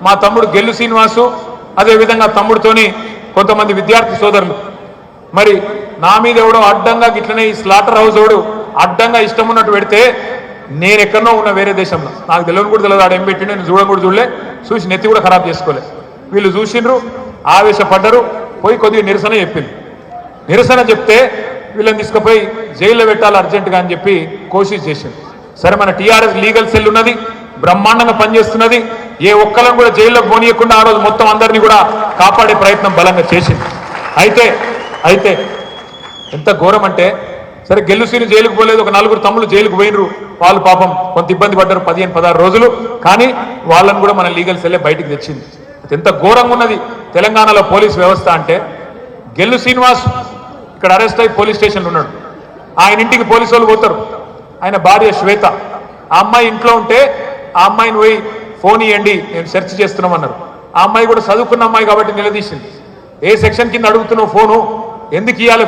మా తమ్ముడు గెల్లు శ్రీనివాసు అదే విధంగా తమ్ముడితోని కొంతమంది విద్యార్థి సోదరులు మరి నా మీద ఎవడో అడ్డంగా గిట్లనే ఈ స్లాటర్ హౌస్ ఓడు అడ్డంగా ఇష్టం ఉన్నట్టు పెడితే నేను ఎక్కడో ఉన్న వేరే దేశంలో నాకు తెలియని కూడా తెలియదు ఆడ ఏం పెట్టి నేను చూడడం కూడా చూడలే చూసి నెత్తి కూడా ఖరాబ్ చేసుకోలే వీళ్ళు చూసిండ్రు ఆవేశపడ్డరు పోయి కొద్దిగా నిరసన చెప్పింది నిరసన చెప్తే వీళ్ళని తీసుకుపోయి జైల్లో పెట్టాలి అర్జెంటుగా అని చెప్పి కోషిష్ చేసింది సరే మన టీఆర్ఎస్ లీగల్ సెల్ ఉన్నది బ్రహ్మాండంగా పనిచేస్తున్నది ఏ ఒక్కలను కూడా జైల్లోకి పోనీయకుండా ఆ రోజు మొత్తం అందరినీ కూడా కాపాడే ప్రయత్నం బలంగా చేసింది అయితే ఎంత ఘోరం అంటే సరే గెల్లుసీని జైలుకు పోలేదు ఒక నలుగురు తమ్ముళ్ళు జైలుకు పోయినరు వాళ్ళు పాపం కొంత ఇబ్బంది పడ్డారు 15-16 రోజులు కానీ వాళ్ళని కూడా మన లీగల్ సెల్లే బయటికి తెచ్చింది ఎంత ఘోరంగా ఉన్నది తెలంగాణలో పోలీస్ వ్యవస్థ అంటే గెల్లు శ్రీనివాస్ ఇక్కడ అరెస్ట్ అయి పోలీస్ స్టేషన్లో ఉన్నాడు ఆయన ఇంటికి పోలీసు వాళ్ళు పోతారు ఆయన భార్య శ్వేత ఆ అమ్మాయి ఇంట్లో ఉంటే ఆ అమ్మాయిని పోయి ఫోన్ ఇవ్వండి నేను సెర్చ్ చేస్తున్నామన్నారు ఆ అమ్మాయి కూడా చదువుకున్న అమ్మాయి కాబట్టి నిలదీసింది ఏ సెక్షన్ కింద అడుగుతున్నావు ఫోను ఎందుకు ఇవ్వాలి